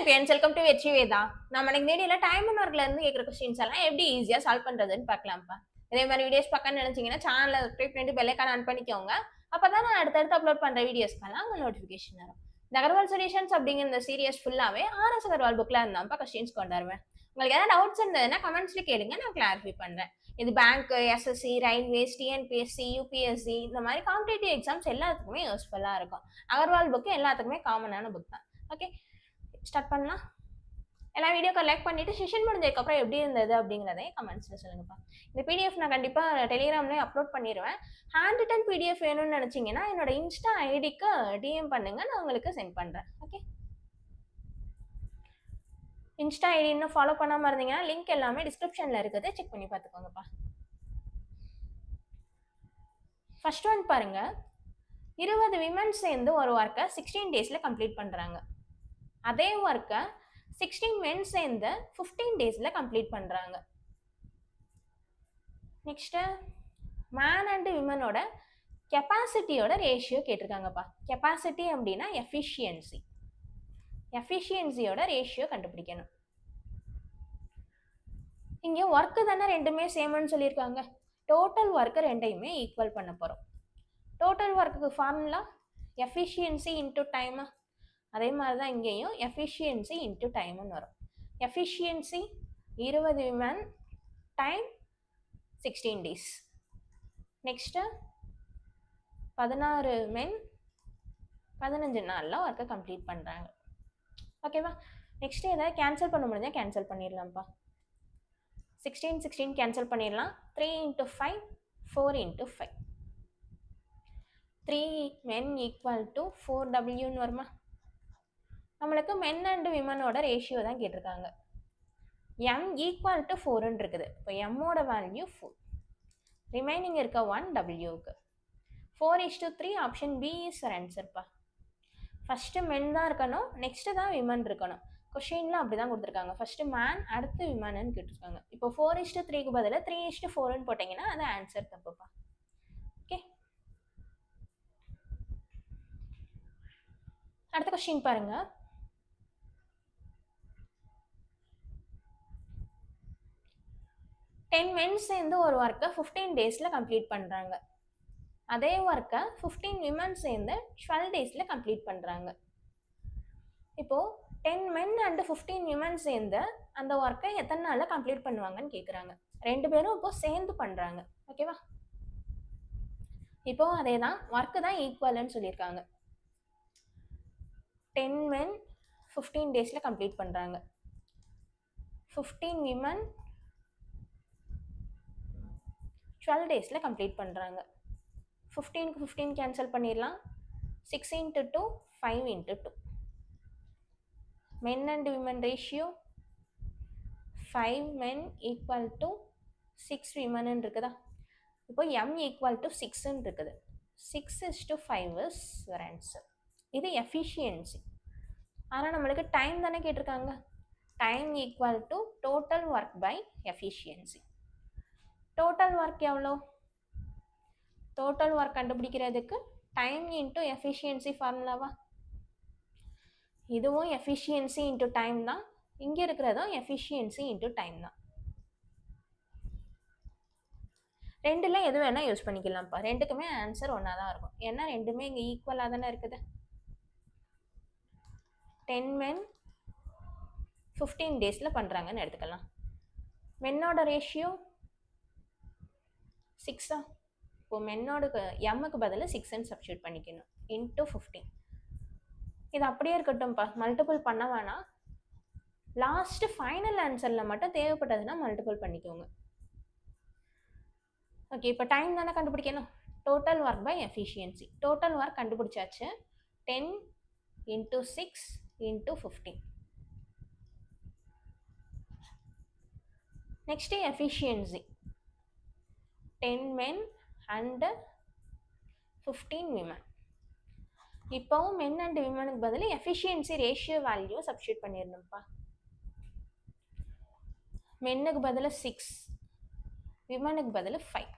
Friends, welcome to வெற்றி வேதா. நம்ம இன்னைக்கு வீடியோல டைம் அண்ட் ஒர்க்ல இருந்து கேட்குற கொஸ்டின்ஸ் எல்லாம் எப்படி ஈஸியா சால்வ் பண்றதுன்னு பார்க்கலாம்ப்பா. இதே மாதிரி வீடியோஸ் பார்க்கணும்னு நினைச்சீங்கன்னா சேனலை சப்ஸ்கிரைப் பண்ணிட்டு பெல் ஐகான் ஆன் பண்ணிக்கோங்க. அப்பதான் நான் அடுத்தடுத்து அப்லோட் பண்ற வீடியோஸ்க்கெல்லாம் உங்க நோட்டிஃபிகேஷன் வரும். இந்த அகர்வால் சொல்யூஷன்ஸ் அப்படிங்கிற இந்த சீரியஸ் ஃபுல்லாவே ஆர்எஸ் அகர்வால் புக்ல இருந்தாப்பா கொஸ்டின்ஸ் கொண்டு வருவேன். உங்களுக்கு ஏதாவது டவுட்ஸ் இருந்ததுன்னா கமெண்ட்ஸ்ல கேளுங்க, நான் கிளாரிஃபை பண்றேன். இது bank, SSC, railways, TNPSC, UPSC இந்த மாதிரி காம்படிட்டிவ் எக்ஸாம்ஸ் எல்லாத்துக்குமே யூஸ்ஃபுல்லா இருக்கும். அகர்வால் புக் எல்லாத்துக்குமே காமனான புக் தான். ஓகே, ஸ்டார்ட் பண்ணலாம். எல்லா வீடியோக்கு லைக் பண்ணிட்டு செஷன் முடிஞ்சதுக்கப்புறம் எப்படி இருந்தது அப்படிங்கிறதையும் கமெண்ட்ஸில் சொல்லுங்கப்பா. இந்த பிடிஎஃப் நான் கண்டிப்பாக டெலிகிராம்லேயே அப்லோட் பண்ணிடுவேன். ஹேண்ட் ரிட்டன் பிடிஎஃப் வேணும்னு நினச்சிங்கன்னா என்னோட இன்ஸ்டா ஐடிக்கு டிஎம் பண்ணுங்க, நான் உங்களுக்கு சென்ட் பண்ணுறேன். ஓகே, இன்ஸ்டா ஐடி இன்னும் ஃபாலோ பண்ணாமல் இருந்தீங்கன்னா லிங்க் எல்லாமே டிஸ்கிரிப்ஷனில் இருக்குது, செக் பண்ணி பார்த்துக்கோங்கப்பா. ஃபர்ஸ்ட் ஒன் பாருங்க, 20 விமன் சேர்ந்து ஒரு ஒர்க்கை 16 டேஸில் கம்ப்ளீட் பண்ணுறாங்க. அதே ஒர்க்கை 16 men சேர்ந்து 15 டேஸில் கம்ப்ளீட் பண்ணுறாங்க. நெக்ஸ்ட்டு மேன் அண்ட் விமனோட கெப்பாசிட்டியோட ரேஷியோ கேட்டிருக்காங்கப்பா. கெப்பாசிட்டி அப்படின்னா எஃபிஷியன்சி, எஃபிஷியன்சியோட ரேஷியோ கண்டுபிடிக்கணும். இங்கே ஒர்க்கு தானே ரெண்டுமே சேம்னு சொல்லியிருக்காங்க. டோட்டல் ஒர்க்கு ரெண்டையுமே ஈக்குவல் பண்ண போகிறோம். டோட்டல் ஒர்க்குக்கு ஃபார்முலா எஃபிஷியன்சி இன்ட்டு டைமு. அதே மாதிரி தான் இங்கேயும் எஃபிஷியன்சி இன்ட்டு டைம்னு வரும். Efficiency 20 women time 16 days. Next 16 men 15 நாளில் ஒர்க்கை கம்ப்ளீட் பண்ணுறாங்க. ஓகேவா? நெக்ஸ்ட்டு எதாவது கேன்சல் பண்ண முடிஞ்சால் கேன்சல் பண்ணிடலாம்ப்பா. 16 கேன்சல் பண்ணிடலாம். 3 × 5 4 × 5. 3 men = 4W வருமா? நம்மளுக்கு மென் அண்ட் விமனோட ரேஷியோ தான் கேட்டிருக்காங்க. M = 4ன்னு இருக்குது. இப்போ எம்மோட வேல்யூ 4, ரிமைனிங் இருக்க 1 Wக்கு. 4:3 ஆப்ஷன் பி இஸ் ஆன்சர்ப்பா. ஃபஸ்ட்டு மென் தான் இருக்கணும், நெக்ஸ்ட்டு தான் விமன் இருக்கணும். கொஷின்லாம் அப்படி தான் கொடுத்துருக்காங்க. ஃபஸ்ட்டு மேன், அடுத்து விமன்னு கேட்டிருக்காங்க. இப்போ 4:3க்கு பதிலாக 3:4ன்னு போட்டிங்கன்னா அது ஆன்சர் தப்புப்பா. ஓகே, அடுத்த கொஸ்டின் பாருங்க. டென் men சேர்ந்து ஒரு ஒர்க்கை 15 டேஸில் கம்ப்ளீட் பண்ணுறாங்க. அதே ஒர்க்கை 15 விமன் சேர்ந்து 12 டேஸில் கம்ப்ளீட் பண்ணுறாங்க. இப்போது 10 men அண்ட் 15 விமன் சேர்ந்து அந்த ஒர்க்கை எத்தனை நாளில் கம்ப்ளீட் பண்ணுவாங்கன்னு கேட்குறாங்க. ரெண்டு பேரும் இப்போது சேர்ந்து பண்ணுறாங்க. ஓகேவா? இப்போது அதே தான், ஒர்க்கு தான் ஈக்குவல்னு சொல்லியிருக்காங்க. 10 men 15 டேஸில் கம்ப்ளீட் பண்ணுறாங்க. 15 விமன் 12 டேஸில் கம்ப்ளீட் பண்ணுறாங்க. 15க்கு 15 கேன்சல் பண்ணிடலாம். 6 × 2 5 × 2. men and women ratio 5 men = 6 women இருக்குதா? இப்போ M = 6ன்னு இருக்குது. 6:5 இஸ் ஆன்சர். இது எஃபிஷியன்சி. ஆனால் நம்மளுக்கு டைம் தானே கேட்டிருக்காங்க. Time = total work by efficiency. Total work எவ்வளோ? டோட்டல் ஒர்க் கண்டுபிடிக்கிறதுக்கு டைம் இன்ட்டு எஃபிஷியன்சி ஃபார்முலாவா? இதுவும் எஃபிஷியன்சி இன்ட்டு டைம் தான், இங்கே இருக்கிறதும் எஃபிஷியன்சி இன்ட்டு டைம் தான். ரெண்டில் எது வேணால் யூஸ் பண்ணிக்கலாம்ப்பா. ரெண்டுக்குமே ஆன்சர் ஒன்றா தான் இருக்கும். ஏன்னா ரெண்டுமே இங்கே ஈக்குவலாக தானே இருக்குது. 10 men 15 டேஸில் பண்ணுறாங்கன்னு எடுத்துக்கலாம். மென்னோட ரேஷியோ 6. இப்போ மென்னோட எம்முக்கு பதில் 6ன்னு சப்ஸ்டியூட் பண்ணிக்கணும். இன்ட்டு 15. இது அப்படியே இருக்கட்டும்ப்பா, மல்டிபிள் பண்ண வேணாம். லாஸ்ட்டு ஃபைனல் ஆன்சரில் மட்டும் தேவைப்பட்டதுன்னா மல்டிபிள் பண்ணிக்கோங்க. ஓகே, இப்போ டைம் தானே கண்டுபிடிக்கணும். Total work by efficiency. Total work கண்டுபிடிச்சாச்சு. 10 × 6 × 15. Next efficiency 10 men and 15 women. இப்போவும் மென் அண்ட் விமனுக்கு பதில் எஃபிஷியன்சி ரேஷியோ வேல்யூ சப்ஸ்டியூட் பண்ணிடணும்ப்பா. மென்னுக்கு பதில் 6, விமனுக்கு பதில் 5.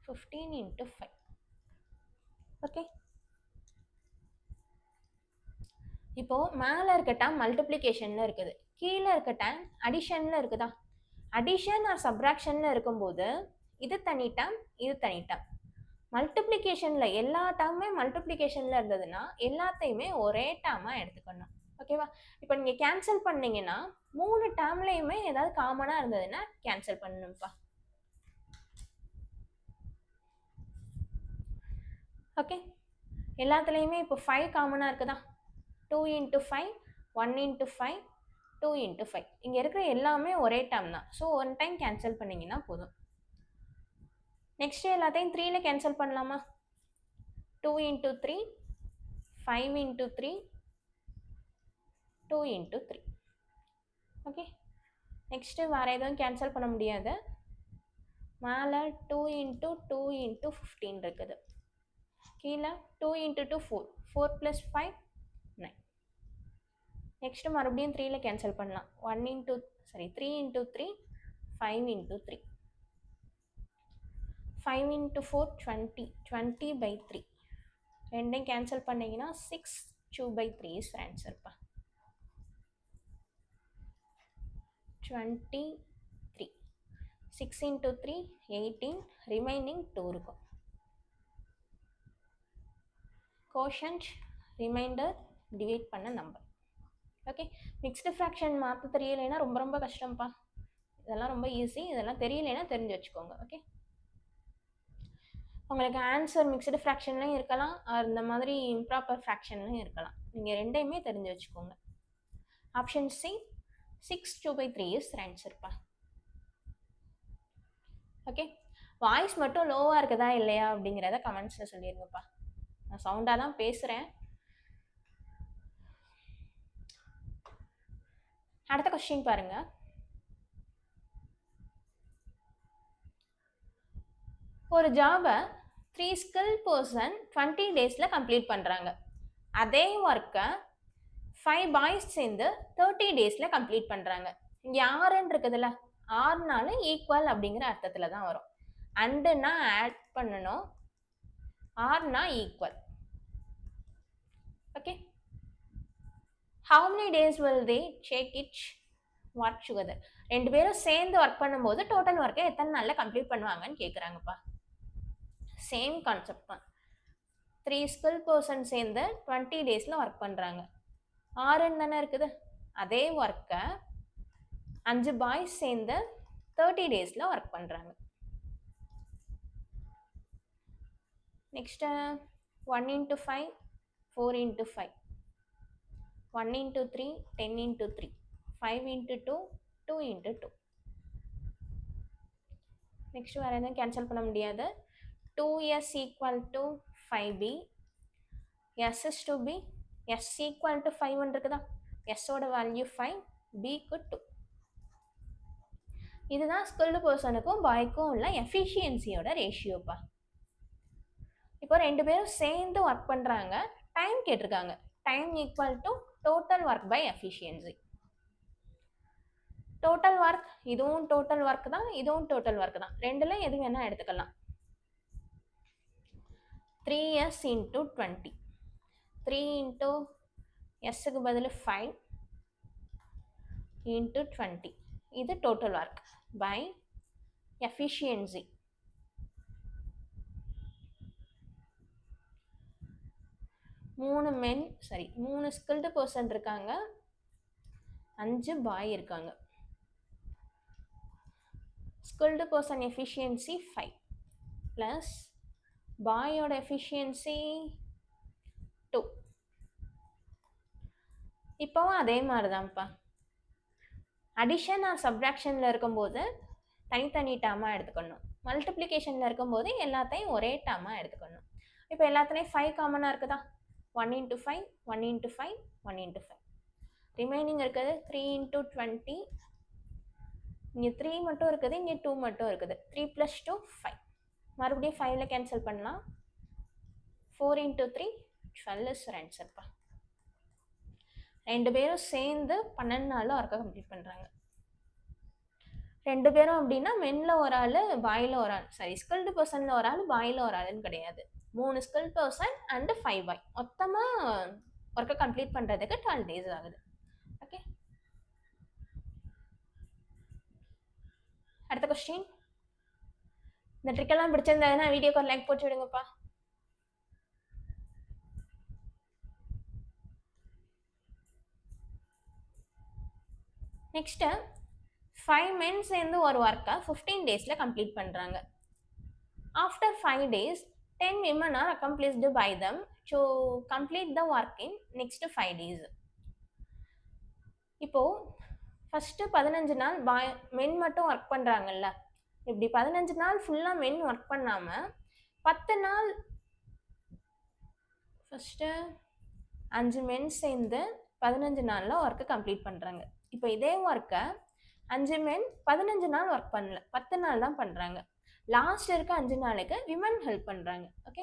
15 × 5. ஓகே, இப்போ மேலே இருக்க டேம் மல்டிப்ளிகேஷன்ல இருக்குது, கீழே இருக்க டேம் அடிஷன்ல இருக்குதா? அடிஷன் ஆர் சப்ராக்ஷன்ல இருக்கும்போது இது தனி டேம், இது தனி டேம். மல்டிப்ளிகேஷன்ல எல்லா டேர்மே மல்டிப்ளிகேஷன்ல இருந்ததுன்னா எல்லாத்தையுமே ஒரே டேர்மா எடுத்துக்கணும். ஓகேவா? இப்போ நீங்க கேன்சல் பண்ணீங்கன்னா 3 டேர்ம்லயுமே ஏதாவது காமனா இருந்ததுன்னா கேன்சல் பண்ணணும்ப்பா. ஓகே, எல்லாத்துலேயுமே இப்போ 5 காமனாக இருக்குதா? 2 × 5, 1 × 5, 2 × 5. இங்கே இருக்கிற எல்லாமே ஒரே டேர்ம் தான். ஸோ ஒன் டைம் கேன்சல் பண்ணிங்கன்னா போதும். நெக்ஸ்ட் எல்லாத்தையும் 3ல கேன்சல் பண்ணலாமா? 2 × 3, 5 × 3, 2 × 3. ஓகே, நெக்ஸ்ட்டு வேறு எதுவும் கேன்சல் பண்ண முடியாது. மேலே 2 × 2 × 15 இருக்குது, கீழே 2 × 2 4, 4 + 5 9. நெக்ஸ்ட்டு மறுபடியும் 3ல கேன்சல் பண்ணலாம். 3 × 3, 5 × 3, 5 × 4 20, 20/3. ரெண்டையும் கேன்சல் பண்ணிங்கன்னா 6 2/3 இஸ் ஆன்சர்ப்பா. 23. 6 × 3 18, ரிமைனிங் 2 இருக்கும். கோஷன்ட் ரிமைண்டர் டிவைட் பண்ண நம்பர். ஓகே, மிக்ஸ்டு ஃப்ராக்ஷன் மாற்ற தெரியலைன்னா ரொம்ப ரொம்ப கஷ்டம்ப்பா. இதெல்லாம் ரொம்ப ஈஸி, இதெல்லாம் தெரியலைன்னா தெரிஞ்சு வச்சுக்கோங்க. ஓகே, உங்களுக்கு ஆன்சர் மிக்ஸ்டு ஃப்ராக்ஷன்லையும் இருக்கலாம், இந்த மாதிரி இம்ப்ராப்பர் ஃப்ராக்ஷன்லையும் இருக்கலாம். நீங்கள் ரெண்டையுமே தெரிஞ்சு வச்சுக்கோங்க. ஆப்ஷன் சி 6 2/3 இஸ் ஆன்சர்ப்பா. ஓகே, வாய்ஸ் மட்டும் லோவாக இருக்குதா இல்லையா அப்படிங்கிறத கமெண்ட்ஸில் சொல்லிடுங்கப்பா. நான் சவுண்டாக தான் பேசுகிறேன். அடுத்த கொஸ்டின் பாருங்க. ஒரு ஜாபை 3 ஸ்கில் பர்சன் 20 டேஸில் கம்ப்ளீட் பண்ணுறாங்க. அதே ஒர்க்கை 5 பாய்ஸ் சேர்ந்து 30 டேஸில் கம்ப்ளீட் பண்ணுறாங்க. இங்கே ஆறுன்னு இருக்குதுல்ல, ஆறுனால ஈக்குவல் அப்படிங்கிற அர்த்தத்தில் தான் வரும். அண்டுனா ஆட் பண்ணணும், ஆர்னா equal. Okay, how many days will they take it work together? ரெண்டு பேரும் சேர்ந்து ஒர்க் பண்ணும்போது டோட்டல் ஒர்க்கை எத்தனை நாளில் கம்ப்ளீட் பண்ணுவாங்கன்னு கேட்குறாங்கப்பா. சேம் கான்செப்ட் தான். 3 ஸ்கில் பர்சன் சேர்ந்து 20 டேஸில் ஒர்க் பண்ணுறாங்க. ஆறுன்னு தானே இருக்குது, அதே ஒர்க்கை 5 பாய்ஸ் சேர்ந்து 30 டேஸில் ஒர்க் பண்ணுறாங்க. நெக்ஸ்ட்டு 1 × 5, 4 × 5, 1 × 3, 10 × 3, 5 × 2, 2 × 2. நெக்ஸ்ட் வேறு எதுவும் கேன்சல் பண்ண முடியாது. 2s = 5b, s is to b, s = 5 இருக்குதா? s-ஓட வேல்யூ 5, b-க்கு 2. இதுதான் ஸ்கில்டு பர்சனுக்கும் பாய்க்கும் உள்ள எஃபிஷியன்சியோட ரேஷியோப்பா. இப்போ ரெண்டு பேரும் சேர்ந்து ஒர்க் பண்ணுறாங்க, டைம் கேட்டிருக்காங்க. Time = total work by efficiency. Total work, இதுவும் டோட்டல் ஒர்க் தான், இதுவும் டோட்டல் ஒர்க் தான். ரெண்டுல எது வேணால் எடுத்துக்கலாம். 3s × 20, 3 × s-க்கு பதில் 5 × 20. இது டோட்டல் ஒர்க் பை எஃபிஷியன்சி. மூணு ஸ்கில்டு பர்சன் இருக்காங்க, 5 பாய் இருக்காங்க. ஸ்கில்டு பர்சன் எஃபிஷியன்சி 5 ப்ளஸ் பாயோட எஃபிஷியன்சி 2. இப்போவும் அதே மாதிரி தான்ப்பா. அடிஷன் ஆர் சப்ராக்ஷனில் இருக்கும்போது தனித்தனி டேர்மாக எடுத்துக்கணும், மல்டிப்ளிகேஷனில் இருக்கும்போது எல்லாத்தையும் ஒரே டேர்மாக எடுத்துக்கணும். இப்போ எல்லாத்துலேயும் 5 காமனாக இருக்குதா? 1 × 5, 1 × 5, 1 × 5. ரிமைனிங் இருக்குது 3 × 20. இங்கே 3 மட்டும் இருக்குது, இங்கே 2 மட்டும் இருக்குது. 3 + 2 5. மறுபடியும் 5ல் கேன்சல் பண்ணலாம். 4 × 3 12 இஸ் ஆன்சர்ப்பா. ரெண்டு பேரும் சேர்ந்து 12 நாளில் ஒர்க்கை கம்ப்ளீட் பண்ணுறாங்க. 2 பேரும் அப்படின்னா மென்ல ஒரு ஆள், பாய்ல ஒரு ஆள். சாரி, ஸ்கில்டு பர்சன்ல ஒரு ஆள், பாய்ல ஒரு ஆளுன்னு கிடையாது. 3 ஸ்கில் பர்சன் அண்ட் 5 பாய். மொத்தமா ஒர்க்கை கம்ப்ளீட் பண்ணுறதுக்கு 12 டேஸ் ஆகுது. ஓகே, அடுத்த கொஸ்டின். இந்த ட்ரிக்கெல்லாம் பிடிச்சிருந்ததுன்னா வீடியோக்கு ஒரு லைக் போட்டு விடுங்கப்பா. நெக்ஸ்ட்டு 5 men சேர்ந்து ஒரு ஒர்க்கை 15 டேஸில் கம்ப்ளீட் பண்ணுறாங்க. After 5 days 10 women are accomplished by them to complete the work in next 5 days. இப்போது ஃபஸ்ட்டு 15 நாள் மென் மட்டும் ஒர்க் பண்ணுறாங்கல்ல, இப்படி 15 நாள் ஃபுல்லாக மென் ஒர்க் பண்ணாமல் 10 நாள் ஃபஸ்ட்டு 5 men சேர்ந்து 15 நாளில் ஒர்க்கை கம்ப்ளீட் பண்ணுறாங்க. இப்போ இதே ஒர்க்கை 5 men 15 நாள் ஒர்க் பண்ணல, 10 நாள் தான் பண்ணுறாங்க. லாஸ்ட் இருக்க 5 நாளுக்கு விமன் ஹெல்ப் பண்ணுறாங்க. ஓகே,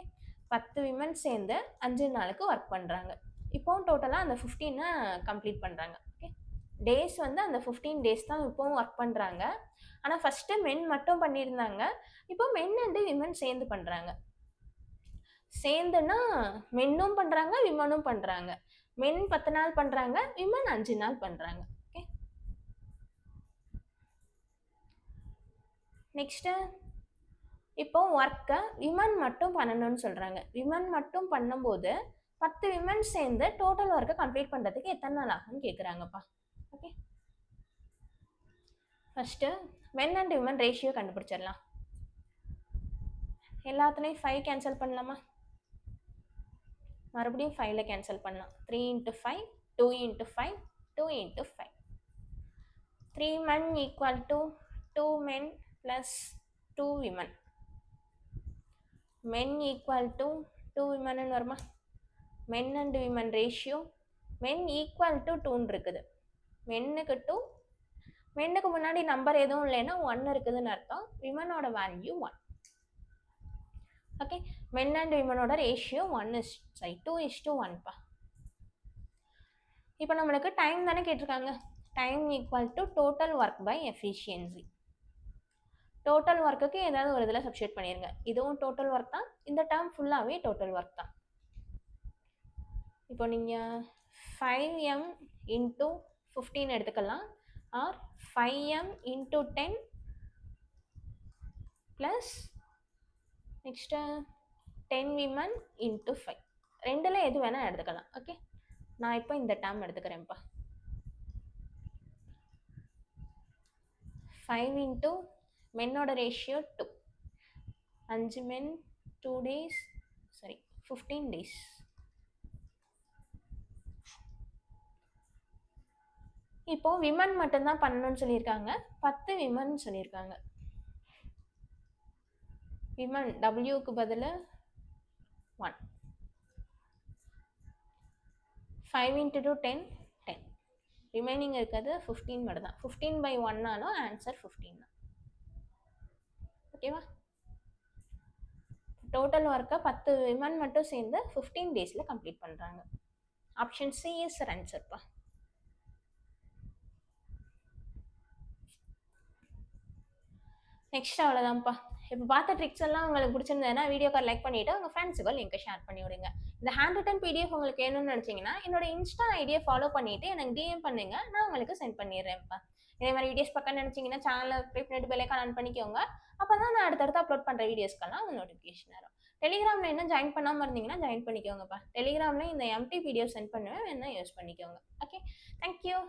10 விமன் சேர்ந்து 5 நாளுக்கு ஒர்க் பண்ணுறாங்க. இப்போ டோட்டலாக அந்த 15 கம்ப்ளீட் பண்ணுறாங்க. ஓகே, டேஸ் வந்து அந்த 15 டேஸ் தான் இப்போவும் ஒர்க் பண்ணுறாங்க. ஆனால் ஃபஸ்ட்டு மென் மட்டும் பண்ணியிருந்தாங்க, இப்போ மென் அண்டு விமன் சேர்ந்து பண்ணுறாங்க. சேர்ந்துன்னா மென்னும் பண்ணுறாங்க, விமனும் பண்ணுறாங்க. மென் 10 நாள் பண்ணுறாங்க, விமன் 5 நாள் பண்ணுறாங்க. ஓகே, நெக்ஸ்ட்டு இப்போ ஒர்க்கை விமன் மட்டும் பண்ணணும்னு சொல்கிறாங்க. விமன் மட்டும் பண்ணும்போது 10 விமன் சேர்ந்து டோட்டல் ஒர்க்கை கம்ப்ளீட் பண்ணுறதுக்கு எத்தனை நாள் ஆகும்னு கேட்குறாங்கப்பா. Okay, first men and women ratio கண்டுபிடிச்சிடலாம். எல்லாத்துலேயும் 5 கேன்சல் பண்ணலாமா? மறுபடியும் 5ல் கேன்சல் பண்ணலாம். 3 × 5, 2 × 5, 2 × 5. 3 men equal to 2 men plus 2 women. Men equal to 2 women வருமா? men and women ratio men equal to 2 இருக்குது. மென்னுக்கு 2, மென்னுக்கு முன்னாடி நம்பர் எதுவும் இல்லைன்னா 1 இருக்குதுன்னு அர்த்தம். விமனோட வேல்யூ 1. ஓகே, மென் அண்ட் விமனோட ரேஷியோ 2:1பா. இப்போ நம்மளுக்கு டைம் தானே கேட்டிருக்காங்க. Time equal to total work by efficiency. டோட்டல் ஒர்க்குக்கு ஏதாவது ஒரு இதில் சப்ஸ்டியூட் பண்ணிடுங்க. இதுவும் டோட்டல் ஒர்க் தான், இந்த டேர்ம் ஃபுல்லாகவே டோட்டல் ஒர்க் தான். இப்போ நீங்கள் 5m × 15 எடுத்துக்கலாம், R 5m × 10 plus next 10 women × 5. ரெண்டில் எது வேணால் எடுத்துக்கலாம். ஓகே, நான் இப்போ இந்த டேர்ம் எடுத்துக்கிறேன்ப்பா. 5 × மென்னோட ratio 2, 5 men 2 days, sorry 15 days. இப்போ விமன் மட்டும்தான் பண்ணணும்னு சொல்லியிருக்காங்க, 10 விமன் சொல்லியிருக்காங்க. விமன் டபிள்யூக்கு பதில் 1. 5 × 2 10, 10. ரிமைனிங் இருக்கிறது 15 மட்டும் தான். 15/1னாலும் ஆன்சர் 15 தான். ஓகேவா? டோட்டல் ஒர்க்கை 10 விமன் மட்டும் சேர்ந்து 15 டேஸில் கம்ப்ளீட் பண்ணுறாங்க. ஆப்ஷன் சி இஸ் ஆன்சர்ப்பா. நெக்ஸ்ட் அவ்வளோதான்ப்பா. இப்போ பார்த்த ட்ரிக்ஸ் எல்லாம் உங்களுக்கு பிடிச்சிருந்ததுன்னா வீடியோக்கு லைக் பண்ணிவிட்டு உங்கள் ஃப்ரெண்ட்ஸுக்கு லிங்க்கை ஷேர் பண்ணி விடுங்க. இந்த ஹேண்ட் ரிட்டன் பிடிஎஃப் உங்களுக்கு வேணும்னு நினச்சிங்கன்னா என்னோட இன்ஸ்டா ஐடியை ஃபாலோ பண்ணிவிட்டு எனக்கு டிஎம் பண்ணுங்க, நான் உங்களுக்கு சென்ட் பண்ணிடுறேன்ப்பா. இதே மாதிரி வீடியோஸ் பார்க்க நினச்சிங்கன்னா சேனலை சப்ஸ்கிரைப் பண்ணிட்டு பெல் ஐகான் ஆன் பண்ணிக்கோங்க. அப்போ தான் நான் அடுத்தடுத்து அப்லோட் பண்ணுற வீடியோஸ்க்கெல்லாம் உங்கள் நோட்டிஃபிகேஷன் வரும். டெலிகிராமில் இன்னும் ஜாயின் பண்ணாமல் இருந்தீங்கன்னா ஜாயின் பண்ணிக்கோங்கப்பா. டெலிகிராமில் இந்த எம்டி பிடிஎஃப் சென்ட் பண்ணுவேன், வேணா யூஸ் பண்ணிக்கோங்க. Okay, thank you.